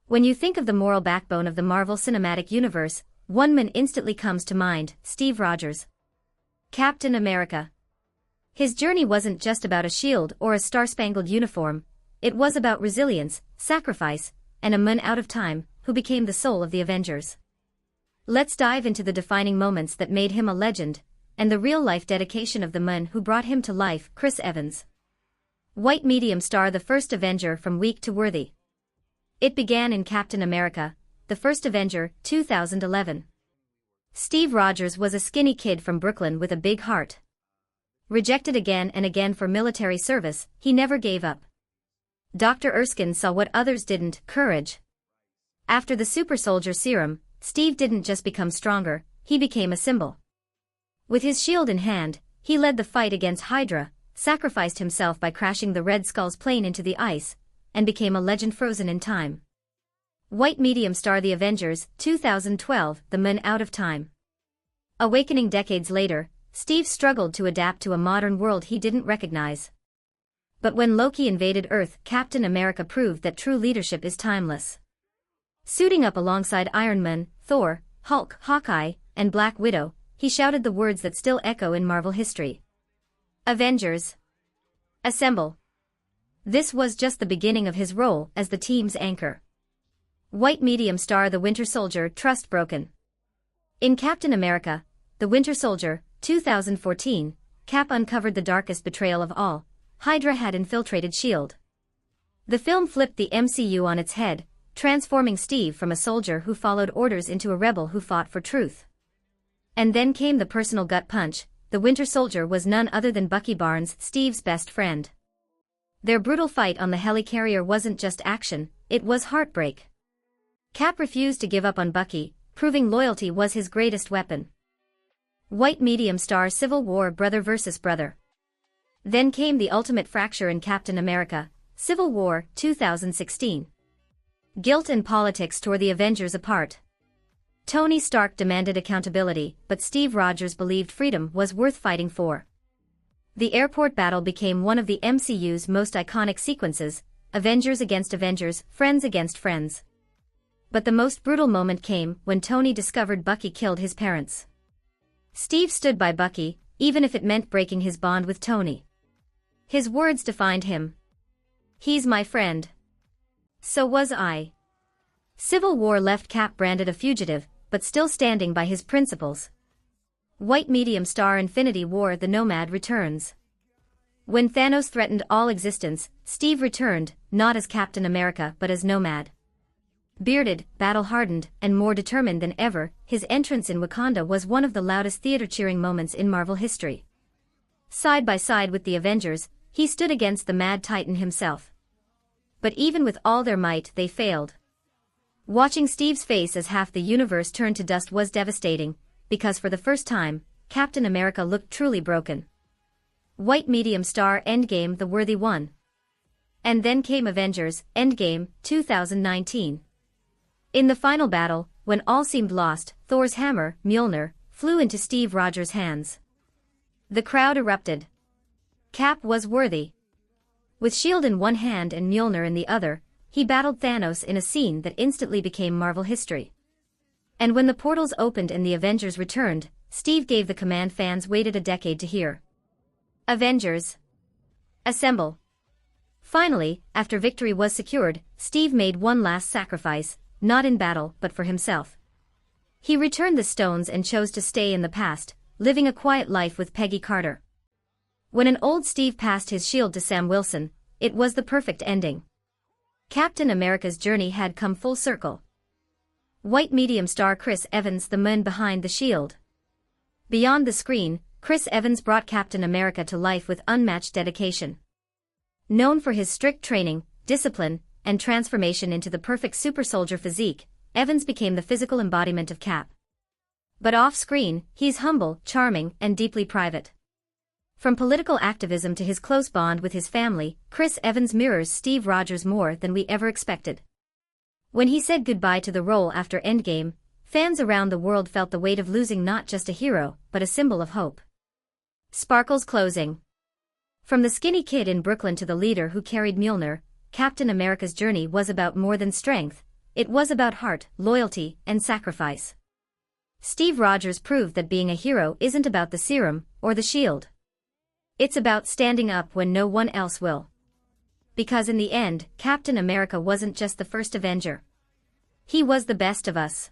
When you think of the moral backbone of the Marvel Cinematic Universe, one man instantly comes to mind: Steve Rogers. Captain America. His journey wasn't just about a shield or a star-spangled uniform, it was about resilience, sacrifice, and a man out of time, who became the soul of the Avengers. Let's dive into the defining moments that made him a legend, and the real-life dedication of the man who brought him to life: Chris Evans. White medium star, the First Avenger from weak to worthy. It began in Captain America, the First Avenger, 2011. Steve Rogers was a skinny kid from Brooklyn with a big heart. Rejected again and again for military service, he never gave up. Dr. Erskine saw what others didn't: courage. After the super soldier serum, Steve didn't just become stronger, he became a symbol. With his shield in hand, he led the fight against Hydra, sacrificed himself by crashing the Red Skull's plane into the ice, and became a legend frozen in time. White medium star, the Avengers, 2012, the man out of time. Awakening decades later, Steve struggled to adapt to a modern world he didn't recognize. But when Loki invaded Earth, Captain America proved that true leadership is timeless. Suiting up alongside Iron Man, Thor, Hulk, Hawkeye, and Black Widow, he shouted the words that still echo in Marvel history: Avengers, assemble! This was just the beginning of his role as the team's anchor. White medium star, the Winter Soldier, trust broken. In Captain America, the Winter Soldier, 2014, Cap uncovered the darkest betrayal of all: Hydra had infiltrated S.H.I.E.L.D. The film flipped the MCU on its head, transforming Steve from a soldier who followed orders into a rebel who fought for truth. And then came the personal gut punch: the Winter Soldier was none other than Bucky Barnes, Steve's best friend. Their brutal fight on the helicarrier wasn't just action, it was heartbreak. Cap refused to give up on Bucky, proving loyalty was his greatest weapon. White medium star, Civil War, brother versus brother. Then came the ultimate fracture in Captain America, Civil War, 2016. Guilt and politics tore the Avengers apart. Tony Stark demanded accountability, but Steve Rogers believed freedom was worth fighting for. The airport battle became one of the MCU's most iconic sequences: Avengers against Avengers, friends against friends. But the most brutal moment came when Tony discovered Bucky killed his parents. Steve stood by Bucky, even if it meant breaking his bond with Tony. His words defined him: "He's my friend. So was I." Civil War left Cap branded a fugitive, but still standing by his principles. White medium star, Infinity War, the Nomad returns. When Thanos threatened all existence, Steve returned, not as Captain America but as Nomad. Bearded, battle-hardened, and more determined than ever, his entrance in Wakanda was one of the loudest theater-cheering moments in Marvel history. Side by side with the Avengers, he stood against the Mad Titan himself. But even with all their might, they failed. Watching Steve's face as half the universe turned to dust was devastating, because for the first time, Captain America looked truly broken. White medium star, Endgame, the worthy one. And then came Avengers, Endgame, 2019. In the final battle, when all seemed lost, Thor's hammer, Mjolnir, flew into Steve Rogers' hands. The crowd erupted. Cap was worthy. With S.H.I.E.L.D. in one hand and Mjolnir in the other, he battled Thanos in a scene that instantly became Marvel history. And when the portals opened and the Avengers returned, Steve gave the command fans waited a decade to hear: Avengers, assemble! Finally, after victory was secured, Steve made one last sacrifice, not in battle but for himself. He returned the stones and chose to stay in the past, living a quiet life with Peggy Carter. When an old Steve passed his shield to Sam Wilson, it was the perfect ending. Captain America's journey had come full circle. White medium star, Chris Evans, the man behind the shield. Beyond the screen, Chris Evans brought Captain America to life with unmatched dedication. Known for his strict training, discipline, and transformation into the perfect super soldier physique, Evans became the physical embodiment of Cap. But off-screen, he's humble, charming, and deeply private. From political activism to his close bond with his family, Chris Evans mirrors Steve Rogers more than we ever expected. When he said goodbye to the role after Endgame, fans around the world felt the weight of losing not just a hero, but a symbol of hope. Sparkles closing. From the skinny kid in Brooklyn to the leader who carried Mjolnir, Captain America's journey was about more than strength, It was about heart, loyalty, and sacrifice. Steve Rogers proved that being a hero isn't about the serum or the shield. It's about standing up when no one else will. Because in the end, Captain America wasn't just the first Avenger. He was the best of us.